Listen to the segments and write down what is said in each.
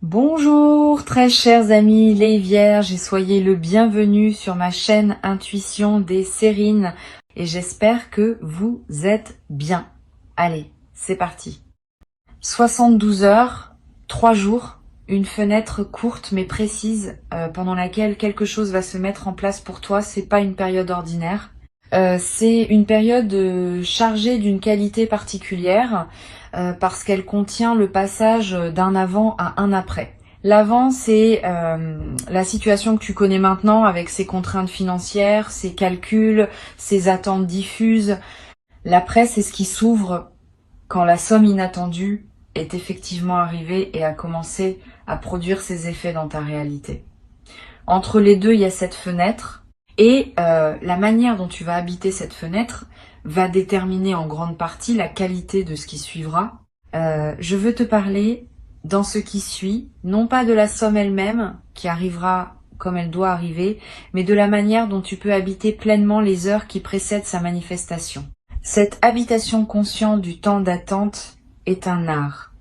Bonjour très chers amis les vierges et soyez le bienvenu sur ma chaîne Intuition des Sérines et j'espère que vous êtes bien. Allez, c'est parti. 72 heures, 3 jours, une fenêtre courte mais précise pendant laquelle quelque chose va se mettre en place pour toi. C'est pas une période ordinaire. C'est une période chargée d'une qualité particulière parce qu'elle contient le passage d'un avant à un après. L'avant, c'est la situation que tu connais maintenant avec ses contraintes financières, ses calculs, ses attentes diffuses. L'après, c'est ce qui s'ouvre quand la somme inattendue est effectivement arrivée et a commencé à produire ses effets dans ta réalité. Entre les deux, il y a cette fenêtre. Et la manière dont tu vas habiter cette fenêtre va déterminer en grande partie la qualité de ce qui suivra. Je veux te parler dans ce qui suit, non pas de la somme elle-même, qui arrivera comme elle doit arriver, mais de la manière dont tu peux habiter pleinement les heures qui précèdent sa manifestation. Cette habitation consciente du temps d'attente est un art.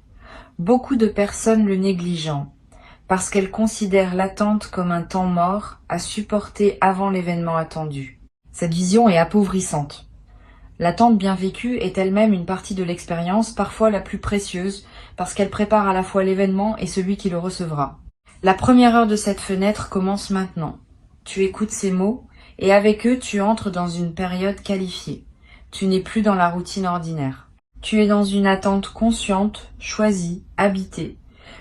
Beaucoup de personnes le négligeant, parce qu'elle considère l'attente comme un temps mort à supporter avant l'événement attendu. Cette vision est appauvrissante. L'attente bien vécue est elle-même une partie de l'expérience, parfois la plus précieuse, parce qu'elle prépare à la fois l'événement et celui qui le recevra. La première heure de cette fenêtre commence maintenant. Tu écoutes ces mots, et avec eux tu entres dans une période qualifiée. Tu n'es plus dans la routine ordinaire. Tu es dans une attente consciente, choisie, habitée.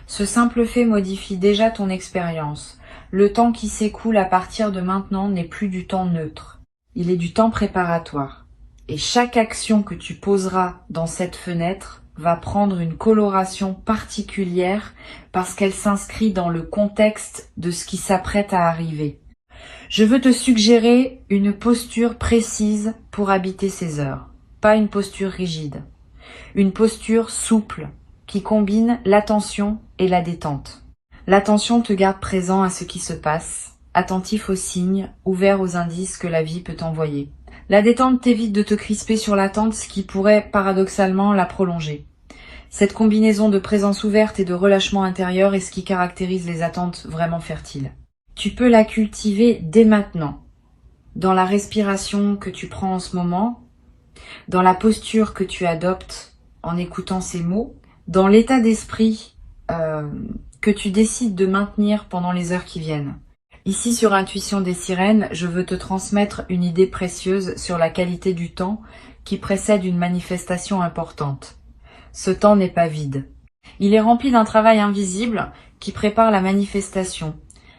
Ce simple fait modifie déjà ton expérience. Le temps qui s'écoule à partir de maintenant n'est plus du temps neutre. Il est du temps préparatoire. Et chaque action que tu poseras dans cette fenêtre va prendre une coloration particulière parce qu'elle s'inscrit dans le contexte de ce qui s'apprête à arriver. Je veux te suggérer une posture précise pour habiter ces heures. Pas une posture rigide. Une posture souple, qui combine l'attention et la détente. L'attention te garde présent à ce qui se passe, attentif aux signes, ouvert aux indices que la vie peut t'envoyer. La détente t'évite de te crisper sur l'attente, ce qui pourrait paradoxalement la prolonger. Cette combinaison de présence ouverte et de relâchement intérieur est ce qui caractérise les attentes vraiment fertiles. Tu peux la cultiver dès maintenant, dans la respiration que tu prends en ce moment, dans la posture que tu adoptes en écoutant ces mots, dans l'état d'esprit que tu décides de maintenir pendant les heures qui viennent. Ici sur Intuition des Sirènes, je veux te transmettre une idée précieuse sur la qualité du temps qui précède une manifestation importante. Ce temps n'est pas vide. Il est rempli d'un travail invisible qui prépare la manifestation.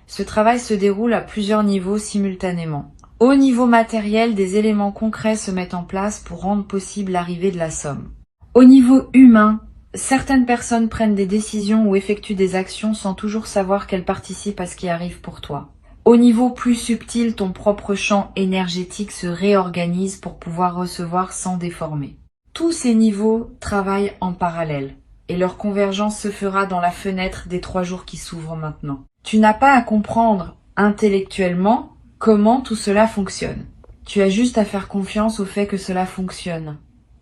Ce travail se déroule à plusieurs niveaux simultanément. Au niveau matériel, des éléments concrets se mettent en place pour rendre possible l'arrivée de la somme. Au niveau humain, certaines personnes prennent des décisions ou effectuent des actions sans toujours savoir qu'elles participent à ce qui arrive pour toi. Au niveau plus subtil, ton propre champ énergétique se réorganise pour pouvoir recevoir sans déformer. Tous ces niveaux travaillent en parallèle et leur convergence se fera dans la fenêtre des 3 jours qui s'ouvrent maintenant. Tu n'as pas à comprendre intellectuellement comment tout cela fonctionne. Tu as juste à faire confiance au fait que cela fonctionne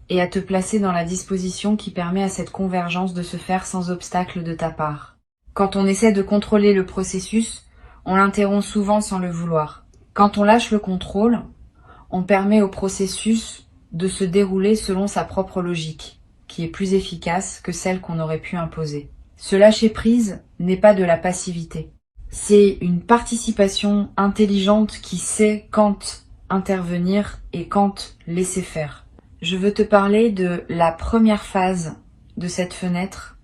et à te placer dans la disposition qui permet à cette convergence de se faire sans obstacle de ta part. Quand on essaie de contrôler le processus, on l'interrompt souvent sans le vouloir. Quand on lâche le contrôle, on permet au processus de se dérouler selon sa propre logique, qui est plus efficace que celle qu'on aurait pu imposer. Ce lâcher-prise n'est pas de la passivité. C'est une participation intelligente qui sait quand intervenir et quand laisser faire. Je veux te parler de la première phase de cette fenêtre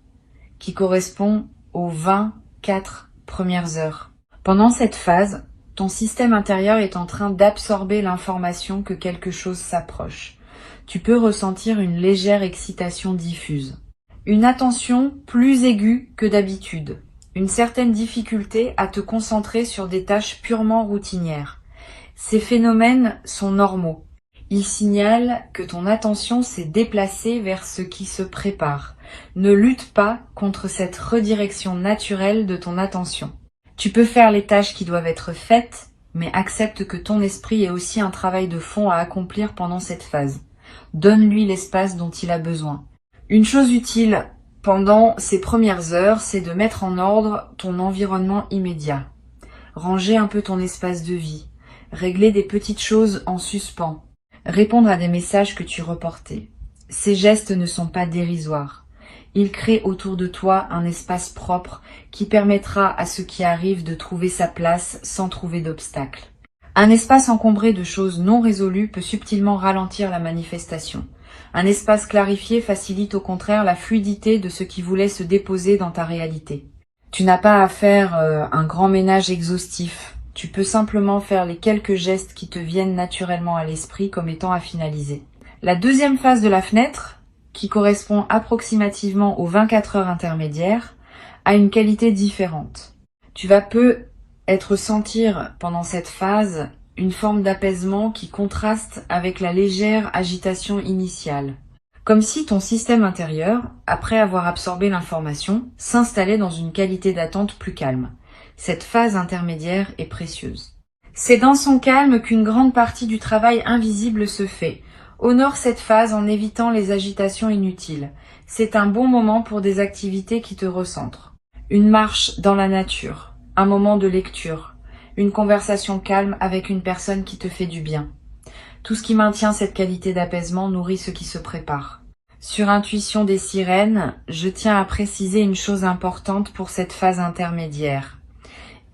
qui correspond aux 24 premières heures. Pendant cette phase, ton système intérieur est en train d'absorber l'information que quelque chose s'approche. Tu peux ressentir une légère excitation diffuse. Une attention plus aiguë que d'habitude. Une certaine difficulté à te concentrer sur des tâches purement routinières. Ces phénomènes sont normaux. Ils signalent que ton attention s'est déplacée vers ce qui se prépare. Ne lutte pas contre cette redirection naturelle de ton attention. Tu peux faire les tâches qui doivent être faites, mais accepte que ton esprit ait aussi un travail de fond à accomplir pendant cette phase. Donne-lui l'espace dont il a besoin. Une chose utile Pendant ces premières heures, c'est de mettre en ordre ton environnement immédiat. Ranger un peu ton espace de vie. Régler des petites choses en suspens. Répondre à des messages que tu reportais. Ces gestes ne sont pas dérisoires. Ils créent autour de toi un espace propre qui permettra à ce qui arrive de trouver sa place sans trouver d'obstacles. Un espace encombré de choses non résolues peut subtilement ralentir la manifestation. Un espace clarifié facilite au contraire la fluidité de ce qui voulait se déposer dans ta réalité. Tu n'as pas à faire un grand ménage exhaustif. Tu peux simplement faire les quelques gestes qui te viennent naturellement à l'esprit comme étant à finaliser. La deuxième phase de la fenêtre, qui correspond approximativement aux 24 heures intermédiaires, a une qualité différente. Tu vas sentir pendant cette phase une forme d'apaisement qui contraste avec la légère agitation initiale. Comme si ton système intérieur, après avoir absorbé l'information, s'installait dans une qualité d'attente plus calme. Cette phase intermédiaire est précieuse. C'est dans son calme qu'une grande partie du travail invisible se fait. Honore cette phase en évitant les agitations inutiles. C'est un bon moment pour des activités qui te recentrent. Une marche dans la nature, un moment de lecture, une conversation calme avec une personne qui te fait du bien. Tout ce qui maintient cette qualité d'apaisement nourrit ce qui se prépare. Sur Intuition des sirènes, je tiens à préciser une chose importante pour cette phase intermédiaire.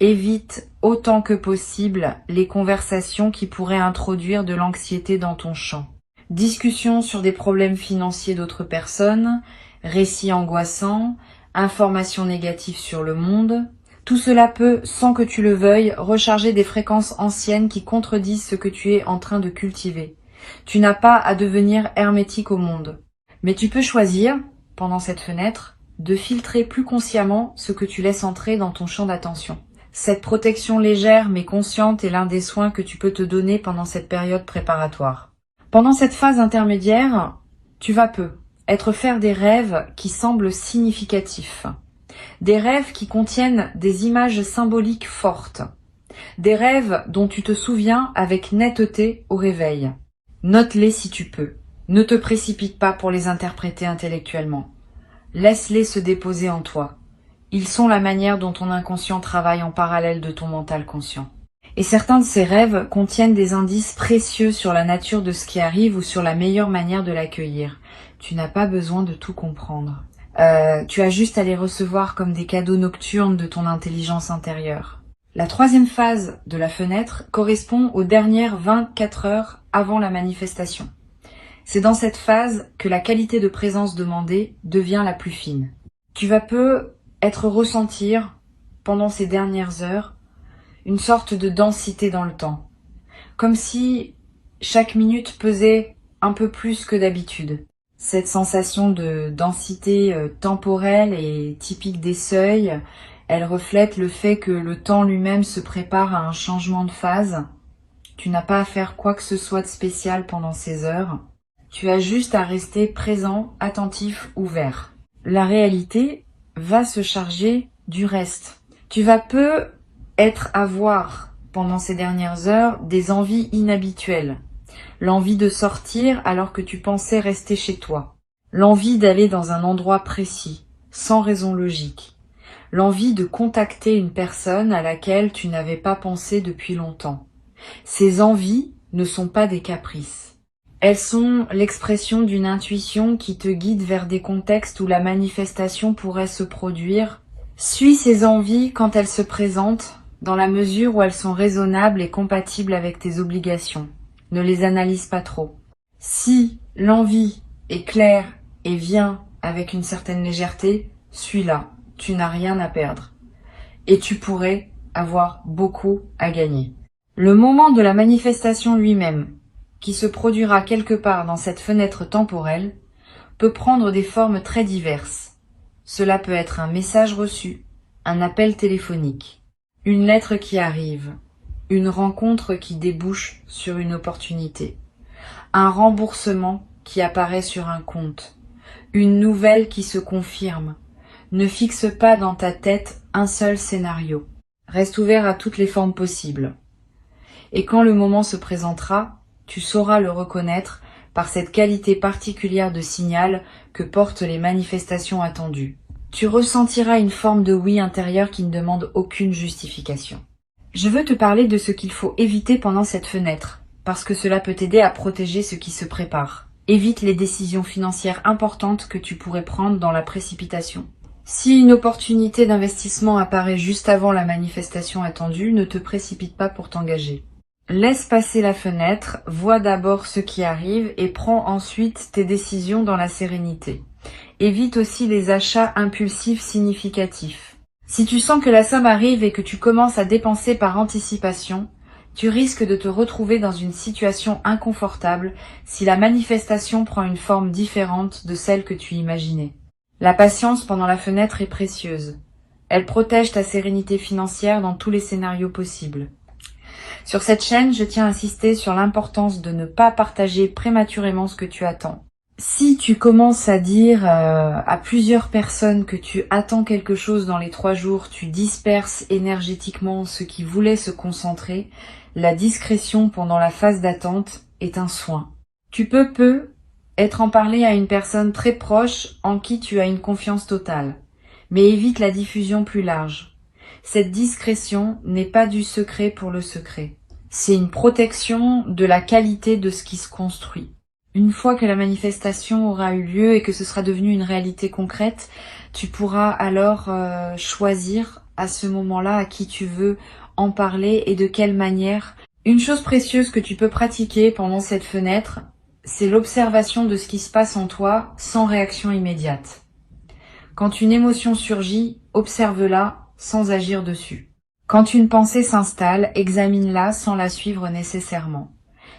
Évite autant que possible les conversations qui pourraient introduire de l'anxiété dans ton champ. Discussions sur des problèmes financiers d'autres personnes, récits angoissants, informations négatives sur le monde. Tout cela peut, sans que tu le veuilles, recharger des fréquences anciennes qui contredisent ce que tu es en train de cultiver. Tu n'as pas à devenir hermétique au monde. Mais tu peux choisir, pendant cette fenêtre, de filtrer plus consciemment ce que tu laisses entrer dans ton champ d'attention. Cette protection légère mais consciente est l'un des soins que tu peux te donner pendant cette période préparatoire. Pendant cette phase intermédiaire, tu vas faire des rêves qui semblent significatifs. Des rêves qui contiennent des images symboliques fortes. Des rêves dont tu te souviens avec netteté au réveil. Note-les si tu peux. Ne te précipite pas pour les interpréter intellectuellement. Laisse-les se déposer en toi. Ils sont la manière dont ton inconscient travaille en parallèle de ton mental conscient. Et certains de ces rêves contiennent des indices précieux sur la nature de ce qui arrive ou sur la meilleure manière de l'accueillir. Tu n'as pas besoin de tout comprendre. Tu as juste à les recevoir comme des cadeaux nocturnes de ton intelligence intérieure. La troisième phase de la fenêtre correspond aux dernières 24 heures avant la manifestation. C'est dans cette phase que la qualité de présence demandée devient la plus fine. Tu vas ressentir, pendant ces dernières heures, une sorte de densité dans le temps. Comme si chaque minute pesait un peu plus que d'habitude. Cette sensation de densité temporelle est typique des seuils. Elle reflète le fait que le temps lui-même se prépare à un changement de phase. Tu n'as pas à faire quoi que ce soit de spécial pendant ces heures. Tu as juste à rester présent, attentif, ouvert. La réalité va se charger du reste. Tu vas avoir pendant ces dernières heures des envies inhabituelles. L'envie de sortir alors que tu pensais rester chez toi. L'envie d'aller dans un endroit précis, sans raison logique. L'envie de contacter une personne à laquelle tu n'avais pas pensé depuis longtemps. Ces envies ne sont pas des caprices. Elles sont l'expression d'une intuition qui te guide vers des contextes où la manifestation pourrait se produire. Suis ces envies quand elles se présentent, dans la mesure où elles sont raisonnables et compatibles avec tes obligations. Ne les analyse pas trop. Si l'envie est claire et vient avec une certaine légèreté, suis-la. Tu n'as rien à perdre. Et tu pourrais avoir beaucoup à gagner. Le moment de la manifestation lui-même, qui se produira quelque part dans cette fenêtre temporelle, peut prendre des formes très diverses. Cela peut être un message reçu, un appel téléphonique, une lettre qui arrive, une rencontre qui débouche sur une opportunité, un remboursement qui apparaît sur un compte, une nouvelle qui se confirme. Ne fixe pas dans ta tête un seul scénario. Reste ouvert à toutes les formes possibles. Et quand le moment se présentera, tu sauras le reconnaître par cette qualité particulière de signal que portent les manifestations attendues. Tu ressentiras une forme de oui intérieur qui ne demande aucune justification. Je veux te parler de ce qu'il faut éviter pendant cette fenêtre, parce que cela peut t'aider à protéger ce qui se prépare. Évite les décisions financières importantes que tu pourrais prendre dans la précipitation. Si une opportunité d'investissement apparaît juste avant la manifestation attendue, ne te précipite pas pour t'engager. Laisse passer la fenêtre, vois d'abord ce qui arrive et prends ensuite tes décisions dans la sérénité. Évite aussi les achats impulsifs significatifs. Si tu sens que la somme arrive et que tu commences à dépenser par anticipation, tu risques de te retrouver dans une situation inconfortable si la manifestation prend une forme différente de celle que tu imaginais. La patience pendant la fenêtre est précieuse. Elle protège ta sérénité financière dans tous les scénarios possibles. Sur cette chaîne, je tiens à insister sur l'importance de ne pas partager prématurément ce que tu attends. Si tu commences à dire à plusieurs personnes que tu attends quelque chose dans les 3 jours, tu disperses énergétiquement ceux qui voulaient se concentrer, la discrétion pendant la phase d'attente est un soin. Tu peux être en parler à une personne très proche en qui tu as une confiance totale, mais évite la diffusion plus large. Cette discrétion n'est pas du secret pour le secret. C'est une protection de la qualité de ce qui se construit. Une fois que la manifestation aura eu lieu et que ce sera devenu une réalité concrète, tu pourras alors choisir à ce moment-là à qui tu veux en parler et de quelle manière. Une chose précieuse que tu peux pratiquer pendant cette fenêtre, c'est l'observation de ce qui se passe en toi sans réaction immédiate. Quand une émotion surgit, observe-la sans agir dessus. Quand une pensée s'installe, examine-la sans la suivre nécessairement.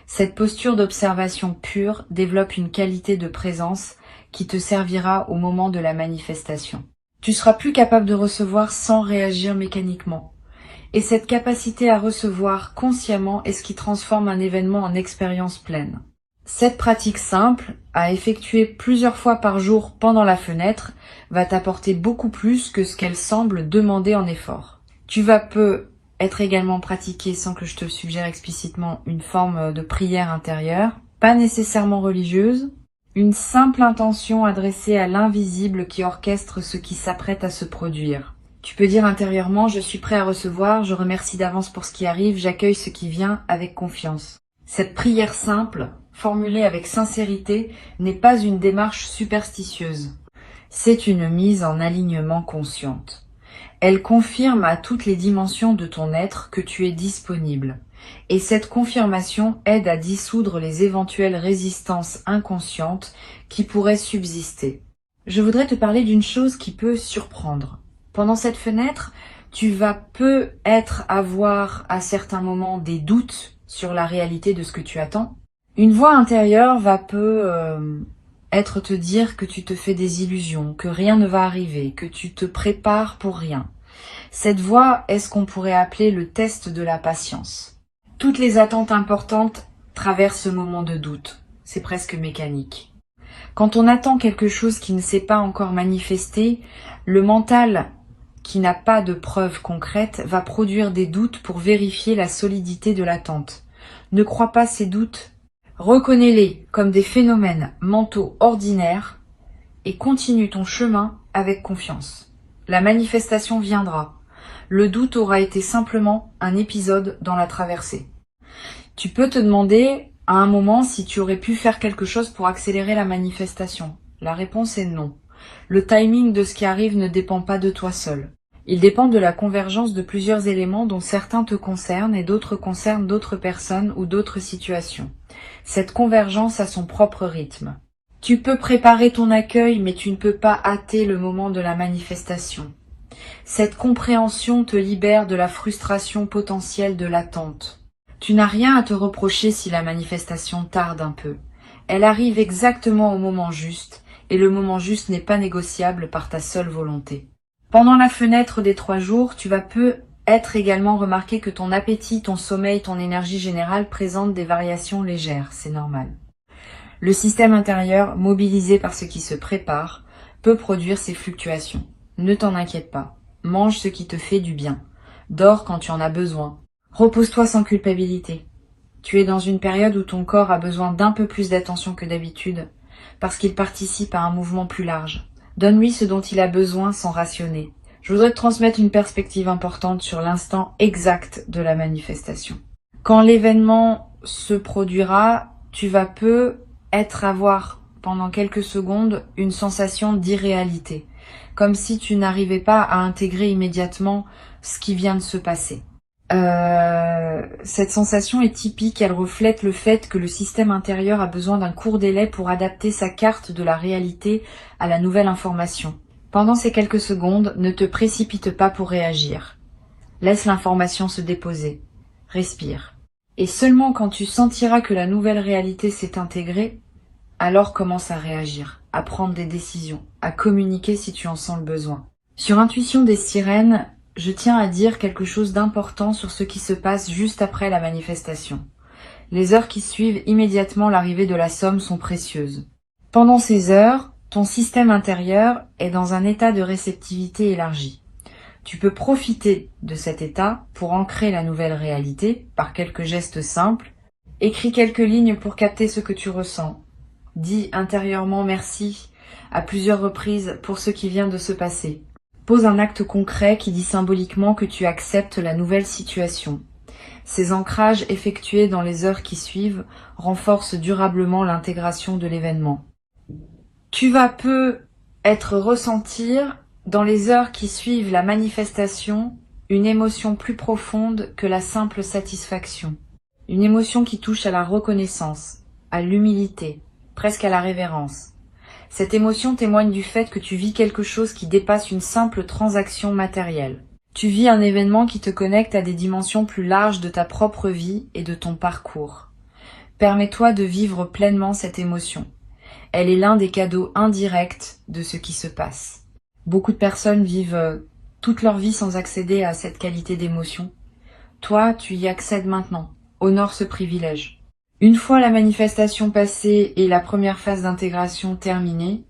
Cette posture d'observation pure développe une qualité de présence qui te servira au moment de la manifestation. Tu seras plus capable de recevoir sans réagir mécaniquement. Et cette capacité à recevoir consciemment est ce qui transforme un événement en expérience pleine. Cette pratique simple, à effectuer plusieurs fois par jour pendant la fenêtre, va t'apporter beaucoup plus que ce qu'elle semble demander en effort. Tu vas être également pratiquée, sans que je te le suggère explicitement, une forme de prière intérieure, pas nécessairement religieuse, une simple intention adressée à l'invisible qui orchestre ce qui s'apprête à se produire. Tu peux dire intérieurement « Je suis prêt à recevoir, je remercie d'avance pour ce qui arrive, j'accueille ce qui vient avec confiance ». Cette prière simple, formulée avec sincérité, n'est pas une démarche superstitieuse. C'est une mise en alignement consciente. Elle confirme à toutes les dimensions de ton être que tu es disponible. Et cette confirmation aide à dissoudre les éventuelles résistances inconscientes qui pourraient subsister. Je voudrais te parler d'une chose qui peut surprendre. Pendant cette fenêtre, tu vas peut-être avoir à certains moments des doutes sur la réalité de ce que tu attends. Une voix intérieure va être te dire que tu te fais des illusions, que rien ne va arriver, que tu te prépares pour rien. Cette voix est ce qu'on pourrait appeler le test de la patience. Toutes les attentes importantes traversent ce moment de doute. C'est presque mécanique. Quand on attend quelque chose qui ne s'est pas encore manifesté, le mental, qui n'a pas de preuves concrètes, va produire des doutes pour vérifier la solidité de l'attente. Ne crois pas ces doutes. Reconnais-les comme des phénomènes mentaux ordinaires et continue ton chemin avec confiance. La manifestation viendra. Le doute aura été simplement un épisode dans la traversée. Tu peux te demander à un moment si tu aurais pu faire quelque chose pour accélérer la manifestation. La réponse est non. Le timing de ce qui arrive ne dépend pas de toi seul. Il dépend de la convergence de plusieurs éléments dont certains te concernent et d'autres concernent d'autres personnes ou d'autres situations. Cette convergence a son propre rythme. Tu peux préparer ton accueil, mais tu ne peux pas hâter le moment de la manifestation. Cette compréhension te libère de la frustration potentielle de l'attente. Tu n'as rien à te reprocher si la manifestation tarde un peu. Elle arrive exactement au moment juste, et le moment juste n'est pas négociable par ta seule volonté. Pendant la fenêtre des 3 jours, tu vas peut-être également remarquer que ton appétit, ton sommeil, ton énergie générale présentent des variations légères, c'est normal. Le système intérieur, mobilisé par ce qui se prépare, peut produire ces fluctuations. Ne t'en inquiète pas. Mange ce qui te fait du bien. Dors quand tu en as besoin. Repose-toi sans culpabilité. Tu es dans une période où ton corps a besoin d'un peu plus d'attention que d'habitude, parce qu'il participe à un mouvement plus large. Donne-lui ce dont il a besoin sans rationner. Je voudrais te transmettre une perspective importante sur l'instant exact de la manifestation. Quand l'événement se produira, tu vas avoir pendant quelques secondes une sensation d'irréalité, comme si tu n'arrivais pas à intégrer immédiatement ce qui vient de se passer. Cette sensation est typique, elle reflète le fait que le système intérieur a besoin d'un court délai pour adapter sa carte de la réalité à la nouvelle information. Pendant ces quelques secondes, ne te précipite pas pour réagir. Laisse l'information se déposer. Respire. Et seulement quand tu sentiras que la nouvelle réalité s'est intégrée, alors commence à réagir, à prendre des décisions, à communiquer si tu en sens le besoin. Sur Intuition des sirènes, je tiens à dire quelque chose d'important sur ce qui se passe juste après la manifestation. Les heures qui suivent immédiatement l'arrivée de la somme sont précieuses. Pendant ces heures, ton système intérieur est dans un état de réceptivité élargi. Tu peux profiter de cet état pour ancrer la nouvelle réalité par quelques gestes simples. Écris quelques lignes pour capter ce que tu ressens. Dis intérieurement merci à plusieurs reprises pour ce qui vient de se passer. Pose un acte concret qui dit symboliquement que tu acceptes la nouvelle situation. Ces ancrages effectués dans les heures qui suivent renforcent durablement l'intégration de l'événement. Tu vas ressentir dans les heures qui suivent la manifestation une émotion plus profonde que la simple satisfaction. Une émotion qui touche à la reconnaissance, à l'humilité, presque à la révérence. Cette émotion témoigne du fait que tu vis quelque chose qui dépasse une simple transaction matérielle. Tu vis un événement qui te connecte à des dimensions plus larges de ta propre vie et de ton parcours. Permets-toi de vivre pleinement cette émotion. Elle est l'un des cadeaux indirects de ce qui se passe. Beaucoup de personnes vivent toute leur vie sans accéder à cette qualité d'émotion. Toi, tu y accèdes maintenant. Honore ce privilège. Une fois la manifestation passée et la première phase d'intégration terminée,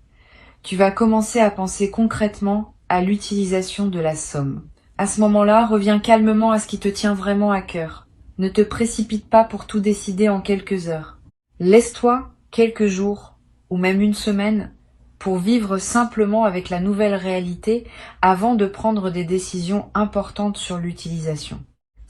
tu vas commencer à penser concrètement à l'utilisation de la somme. À ce moment-là, reviens calmement à ce qui te tient vraiment à cœur. Ne te précipite pas pour tout décider en quelques heures. Laisse-toi quelques jours ou même une semaine pour vivre simplement avec la nouvelle réalité avant de prendre des décisions importantes sur l'utilisation.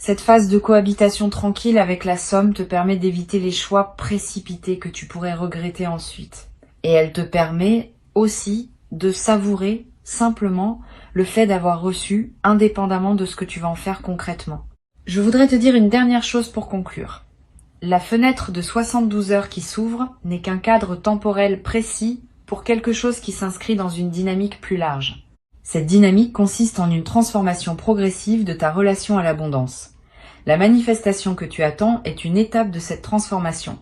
Cette phase de cohabitation tranquille avec la somme te permet d'éviter les choix précipités que tu pourrais regretter ensuite. Et elle te permet aussi de savourer simplement le fait d'avoir reçu, indépendamment de ce que tu vas en faire concrètement. Je voudrais te dire une dernière chose pour conclure. La fenêtre de 72 heures qui s'ouvre n'est qu'un cadre temporel précis pour quelque chose qui s'inscrit dans une dynamique plus large. Cette dynamique consiste en une transformation progressive de ta relation à l'abondance. La manifestation que tu attends est une étape de cette transformation,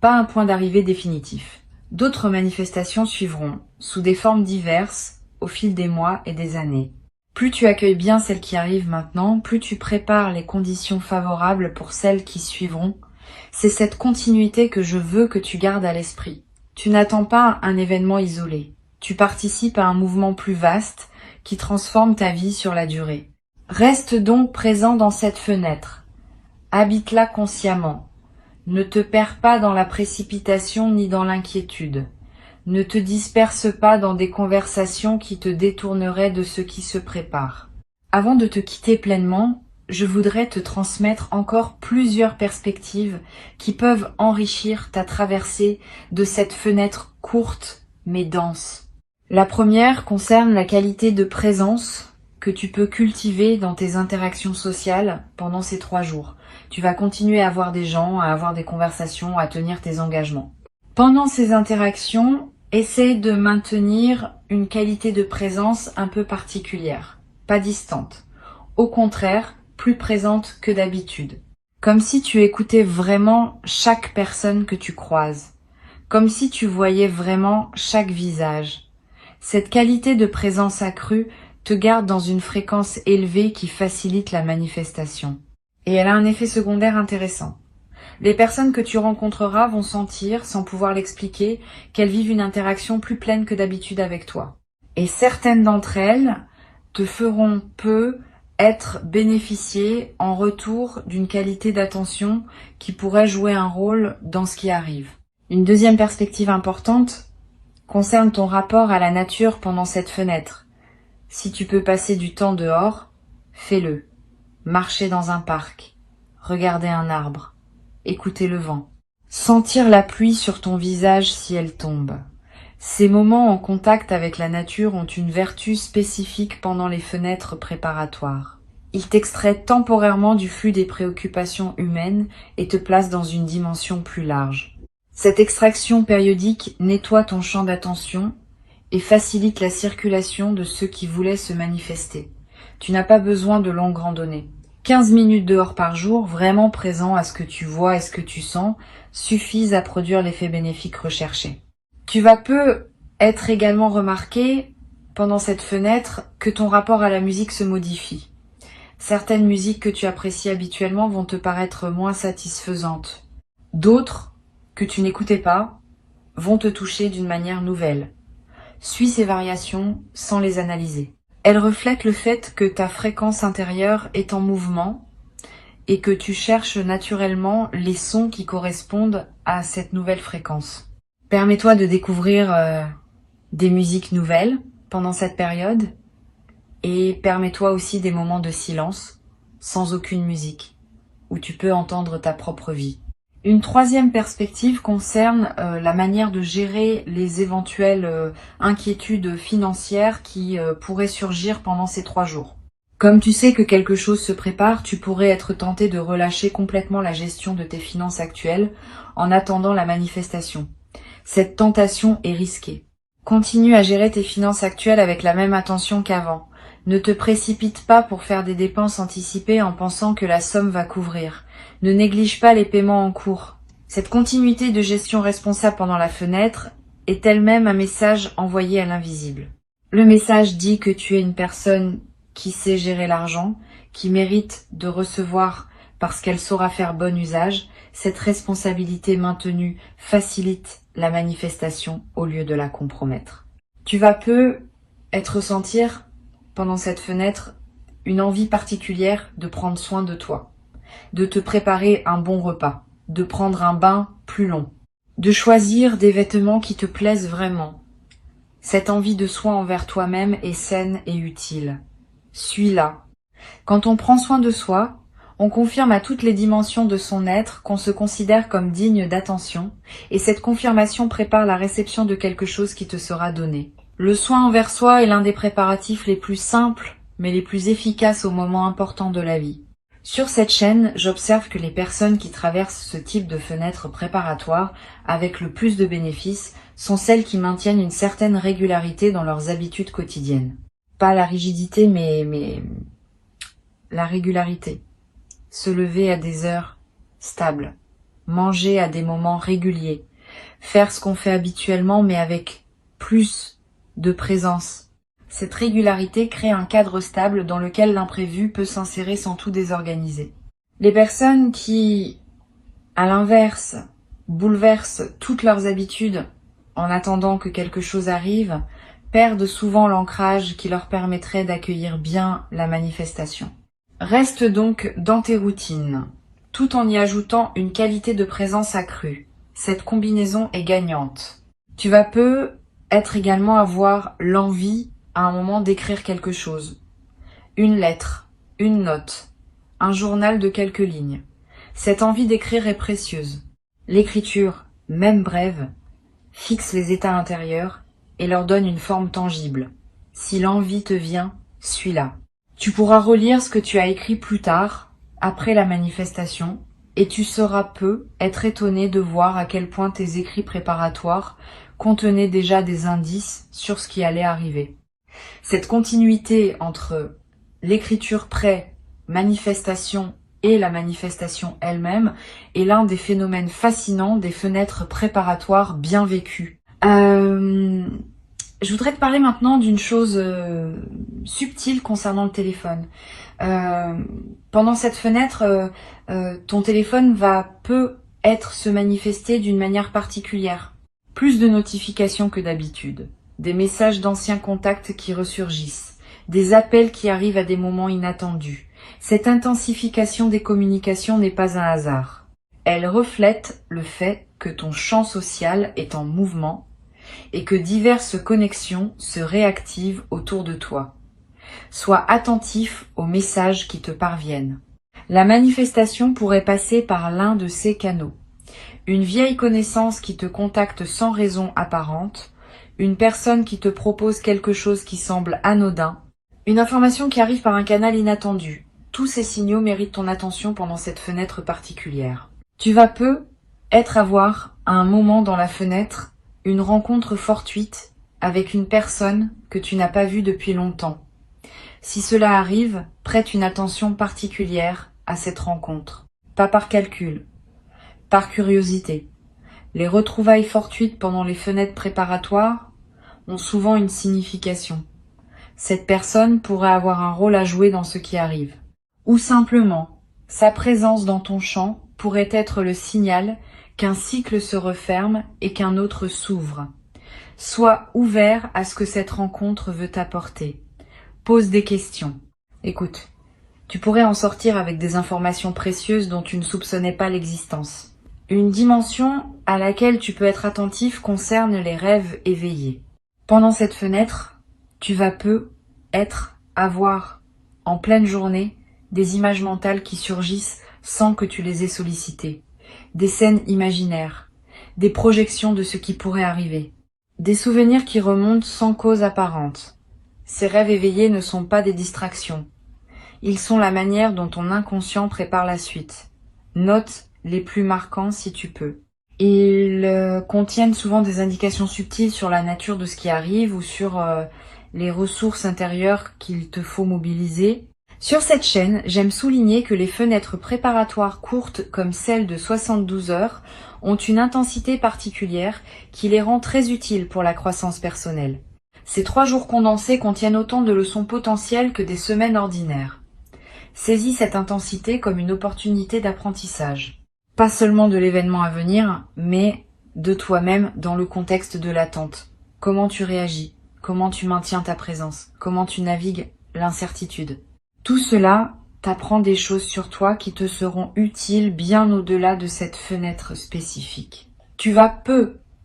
pas un point d'arrivée définitif. D'autres manifestations suivront, sous des formes diverses, au fil des mois et des années. Plus tu accueilles bien celles qui arrivent maintenant, plus tu prépares les conditions favorables pour celles qui suivront. C'est cette continuité que je veux que tu gardes à l'esprit. Tu n'attends pas un événement isolé. Tu participes à un mouvement plus vaste qui transforme ta vie sur la durée. Reste donc présent dans cette fenêtre. Habite-la consciemment. Ne te perds pas dans la précipitation ni dans l'inquiétude. Ne te disperse pas dans des conversations qui te détourneraient de ce qui se prépare. Avant de te quitter pleinement, je voudrais te transmettre encore plusieurs perspectives qui peuvent enrichir ta traversée de cette fenêtre courte mais dense. La première concerne la qualité de présence que tu peux cultiver dans tes interactions sociales pendant ces 3 jours. Tu vas continuer à voir des gens, à avoir des conversations, à tenir tes engagements. Pendant ces interactions, essaie de maintenir une qualité de présence un peu particulière, pas distante. Au contraire, plus présente que d'habitude. Comme si tu écoutais vraiment chaque personne que tu croises. Comme si tu voyais vraiment chaque visage. Cette qualité de présence accrue te garde dans une fréquence élevée qui facilite la manifestation. Et elle a un effet secondaire intéressant. Les personnes que tu rencontreras vont sentir, sans pouvoir l'expliquer, qu'elles vivent une interaction plus pleine que d'habitude avec toi. Et certaines d'entre elles te feront peu être bénéficié en retour d'une qualité d'attention qui pourrait jouer un rôle dans ce qui arrive. Une deuxième perspective importante concerne ton rapport à la nature pendant cette fenêtre. Si tu peux passer du temps dehors, fais-le. Marcher dans un parc, regarder un arbre, écouter le vent, sentir la pluie sur ton visage si elle tombe. Ces moments en contact avec la nature ont une vertu spécifique pendant les fenêtres préparatoires. Ils t'extraient temporairement du flux des préoccupations humaines et te placent dans une dimension plus large. Cette extraction périodique nettoie ton champ d'attention et facilite la circulation de ceux qui voulaient se manifester. Tu n'as pas besoin de longues randonnées. 15 minutes dehors par jour, vraiment présent à ce que tu vois et ce que tu sens, suffisent à produire l'effet bénéfique recherché. Tu vas peu être également remarqué, pendant cette fenêtre, que ton rapport à la musique se modifie. Certaines musiques que tu apprécies habituellement vont te paraître moins satisfaisantes. D'autres, que tu n'écoutais pas, vont te toucher d'une manière nouvelle. Suis ces variations sans les analyser. Elles reflètent le fait que ta fréquence intérieure est en mouvement et que tu cherches naturellement les sons qui correspondent à cette nouvelle fréquence. Permets-toi de découvrir des musiques nouvelles pendant cette période et permets-toi aussi des moments de silence sans aucune musique où tu peux entendre ta propre vie. Une troisième perspective concerne la manière de gérer les éventuelles inquiétudes financières qui pourraient surgir pendant ces 3 jours. Comme tu sais que quelque chose se prépare, tu pourrais être tenté de relâcher complètement la gestion de tes finances actuelles en attendant la manifestation. Cette tentation est risquée. Continue à gérer tes finances actuelles avec la même attention qu'avant. Ne te précipite pas pour faire des dépenses anticipées en pensant que la somme va couvrir. Ne néglige pas les paiements en cours. Cette continuité de gestion responsable pendant la fenêtre est elle-même un message envoyé à l'invisible. Le message dit que tu es une personne qui sait gérer l'argent, qui mérite de recevoir parce qu'elle saura faire bon usage. Cette responsabilité maintenue facilite la manifestation au lieu de la compromettre. Tu vas peu ressentir pendant cette fenêtre une envie particulière de prendre soin de toi, de te préparer un bon repas, de prendre un bain plus long, de choisir des vêtements qui te plaisent vraiment. Cette envie de soin envers toi-même est saine et utile. Suis-la. Quand on prend soin de soi, on confirme à toutes les dimensions de son être qu'on se considère comme digne d'attention, et cette confirmation prépare la réception de quelque chose qui te sera donné. Le soin envers soi est l'un des préparatifs les plus simples, mais les plus efficaces aux moments importants de la vie. Sur cette chaîne, j'observe que les personnes qui traversent ce type de fenêtre préparatoire avec le plus de bénéfices sont celles qui maintiennent une certaine régularité dans leurs habitudes quotidiennes. Pas la rigidité, mais la régularité. Se lever à des heures stables, manger à des moments réguliers, faire ce qu'on fait habituellement mais avec plus de présence. Cette régularité crée un cadre stable dans lequel l'imprévu peut s'insérer sans tout désorganiser. Les personnes qui, à l'inverse, bouleversent toutes leurs habitudes en attendant que quelque chose arrive, perdent souvent l'ancrage qui leur permettrait d'accueillir bien la manifestation. Reste donc dans tes routines, tout en y ajoutant une qualité de présence accrue. Cette combinaison est gagnante. Tu vas peu également avoir l'envie à un moment d'écrire quelque chose. Une lettre, une note, un journal de quelques lignes. Cette envie d'écrire est précieuse. L'écriture, même brève, fixe les états intérieurs et leur donne une forme tangible. Si l'envie te vient, suis-la. Tu pourras relire ce que tu as écrit plus tard, après la manifestation, et tu sauras peu être étonné de voir à quel point tes écrits préparatoires contenaient déjà des indices sur ce qui allait arriver. Cette continuité entre l'écriture pré-manifestation et la manifestation elle-même est l'un des phénomènes fascinants des fenêtres préparatoires bien vécues. Je voudrais te parler maintenant d'une chose subtile concernant le téléphone. Pendant cette fenêtre, ton téléphone va peu se manifester d'une manière particulière. Plus de notifications que d'habitude, des messages d'anciens contacts qui ressurgissent, des appels qui arrivent à des moments inattendus. Cette intensification des communications n'est pas un hasard. Elle reflète le fait que ton champ social est en mouvement et que diverses connexions se réactivent autour de toi. Sois attentif aux messages qui te parviennent. La manifestation pourrait passer par l'un de ces canaux. Une vieille connaissance qui te contacte sans raison apparente, une personne qui te propose quelque chose qui semble anodin, une information qui arrive par un canal inattendu. Tous ces signaux méritent ton attention pendant cette fenêtre particulière. Tu vas avoir à un moment dans la fenêtre une rencontre fortuite avec une personne que tu n'as pas vue depuis longtemps. Si cela arrive, prête une attention particulière à cette rencontre. Pas par calcul, par curiosité. Les retrouvailles fortuites pendant les fenêtres préparatoires ont souvent une signification. Cette personne pourrait avoir un rôle à jouer dans ce qui arrive. Ou simplement, sa présence dans ton champ pourrait être le signal qu'un cycle se referme et qu'un autre s'ouvre. Sois ouvert à ce que cette rencontre veut t'apporter. Pose des questions. Écoute, tu pourrais en sortir avec des informations précieuses dont tu ne soupçonnais pas l'existence. Une dimension à laquelle tu peux être attentif concerne les rêves éveillés. Pendant cette fenêtre, tu vas avoir en pleine journée des images mentales qui surgissent sans que tu les aies sollicitées. Des scènes imaginaires, des projections de ce qui pourrait arriver, des souvenirs qui remontent sans cause apparente. Ces rêves éveillés ne sont pas des distractions. Ils sont la manière dont ton inconscient prépare la suite. Note les plus marquants si tu peux. Ils contiennent souvent des indications subtiles sur la nature de ce qui arrive ou sur les ressources intérieures qu'il te faut mobiliser. Sur cette chaîne, j'aime souligner que les fenêtres préparatoires courtes comme celle de 72 heures ont une intensité particulière qui les rend très utiles pour la croissance personnelle. Ces 3 jours condensés contiennent autant de leçons potentielles que des semaines ordinaires. Saisis cette intensité comme une opportunité d'apprentissage. Pas seulement de l'événement à venir, mais de toi-même dans le contexte de l'attente. Comment tu réagis? Comment tu maintiens ta présence? Comment tu navigues l'incertitude? Tout cela t'apprend des choses sur toi qui te seront utiles bien au-delà de cette fenêtre spécifique. Tu vas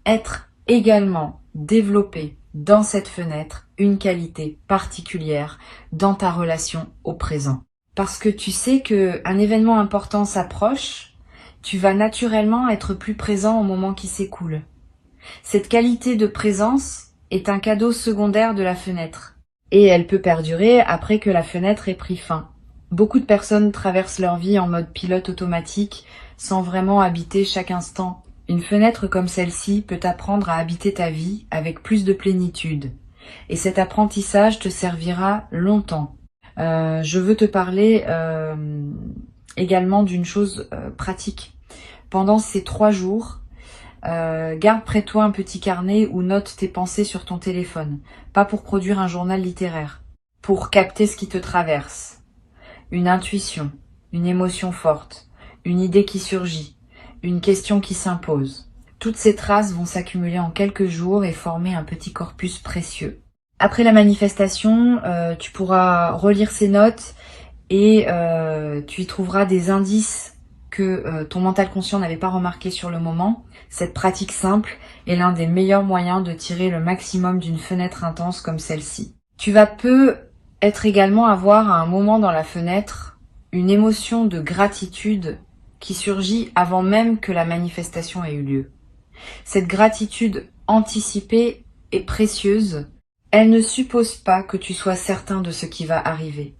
être également développé dans cette fenêtre une qualité particulière dans ta relation au présent. Parce que tu sais qu'un événement important s'approche, tu vas naturellement être plus présent au moment qui s'écoule. Cette qualité de présence est un cadeau secondaire de la fenêtre. Et elle peut perdurer après que la fenêtre ait pris fin. Beaucoup de personnes traversent leur vie en mode pilote automatique, sans vraiment habiter chaque instant. Une fenêtre comme celle-ci peut t'apprendre à habiter ta vie avec plus de plénitude. Et cet apprentissage te servira longtemps. Je veux te parler également d'une chose pratique. Pendant ces 3 jours, garde près de toi un petit carnet ou note tes pensées sur ton téléphone. Pas pour produire un journal littéraire. Pour capter ce qui te traverse. Une intuition, une émotion forte, une idée qui surgit, une question qui s'impose. Toutes ces traces vont s'accumuler en quelques jours et former un petit corpus précieux. Après la manifestation, tu pourras relire ces notes et tu y trouveras des indices que ton mental conscient n'avait pas remarqué sur le moment. Cette pratique simple est l'un des meilleurs moyens de tirer le maximum d'une fenêtre intense comme celle-ci. Tu vas être également avoir à un moment dans la fenêtre une émotion de gratitude qui surgit avant même que la manifestation ait eu lieu. Cette gratitude anticipée est précieuse. Elle ne suppose pas que tu sois certain de ce qui va arriver.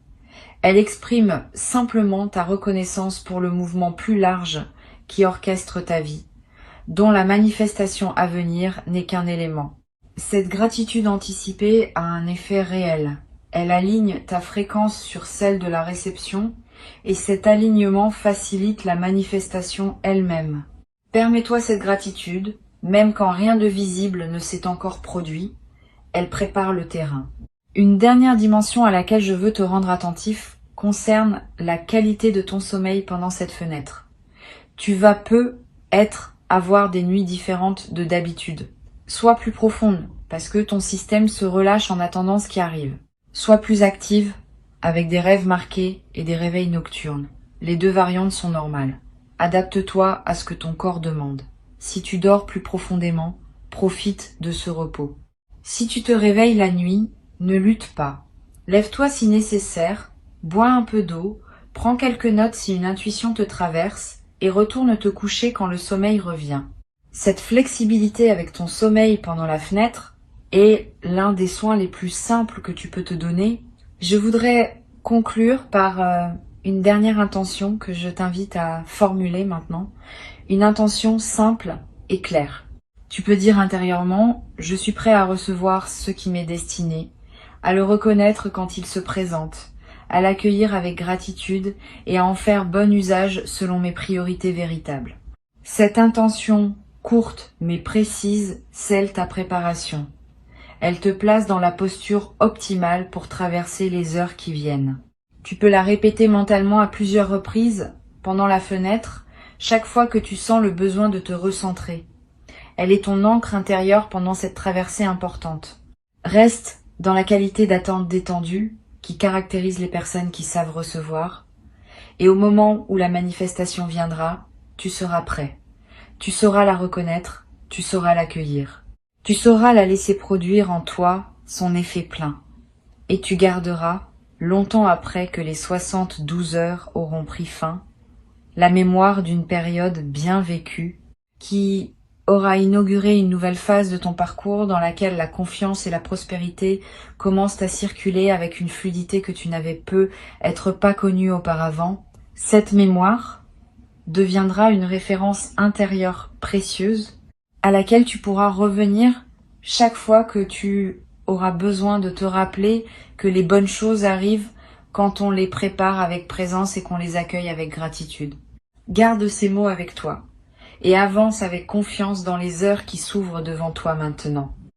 Elle exprime simplement ta reconnaissance pour le mouvement plus large qui orchestre ta vie, dont la manifestation à venir n'est qu'un élément. Cette gratitude anticipée a un effet réel. Elle aligne ta fréquence sur celle de la réception et cet alignement facilite la manifestation elle-même. Permets-toi cette gratitude, même quand rien de visible ne s'est encore produit, elle prépare le terrain. Une dernière dimension à laquelle je veux te rendre attentif concerne la qualité de ton sommeil pendant cette fenêtre. Tu vas avoir des nuits différentes de d'habitude. Sois plus profonde, parce que ton système se relâche en attendant ce qui arrive. Sois plus active, avec des rêves marqués et des réveils nocturnes. Les deux variantes sont normales. Adapte-toi à ce que ton corps demande. Si tu dors plus profondément, profite de ce repos. Si tu te réveilles la nuit, ne lutte pas. Lève-toi si nécessaire, bois un peu d'eau, prends quelques notes si une intuition te traverse et retourne te coucher quand le sommeil revient. Cette flexibilité avec ton sommeil pendant la fenêtre est l'un des soins les plus simples que tu peux te donner. Je voudrais conclure par une dernière intention que je t'invite à formuler maintenant. Une intention simple et claire. Tu peux dire intérieurement « Je suis prêt à recevoir ce qui m'est destiné, à le reconnaître quand il se présente, à l'accueillir avec gratitude et à en faire bon usage selon mes priorités véritables. » Cette intention courte mais précise scelle ta préparation. Elle te place dans la posture optimale pour traverser les heures qui viennent. Tu peux la répéter mentalement à plusieurs reprises pendant la fenêtre, chaque fois que tu sens le besoin de te recentrer. Elle est ton ancre intérieure pendant cette traversée importante. Reste dans la qualité d'attente détendue qui caractérise les personnes qui savent recevoir. Et au moment où la manifestation viendra, tu seras prêt. Tu sauras la reconnaître, tu sauras l'accueillir. Tu sauras la laisser produire en toi son effet plein. Et tu garderas, longtemps après que les 72 heures auront pris fin, la mémoire d'une période bien vécue qui aura inauguré une nouvelle phase de ton parcours dans laquelle la confiance et la prospérité commencent à circuler avec une fluidité que tu n'avais peut-être pas connue auparavant. Cette mémoire deviendra une référence intérieure précieuse à laquelle tu pourras revenir chaque fois que tu auras besoin de te rappeler que les bonnes choses arrivent quand on les prépare avec présence et qu'on les accueille avec gratitude. Garde ces mots avec toi et avance avec confiance dans les heures qui s'ouvrent devant toi maintenant.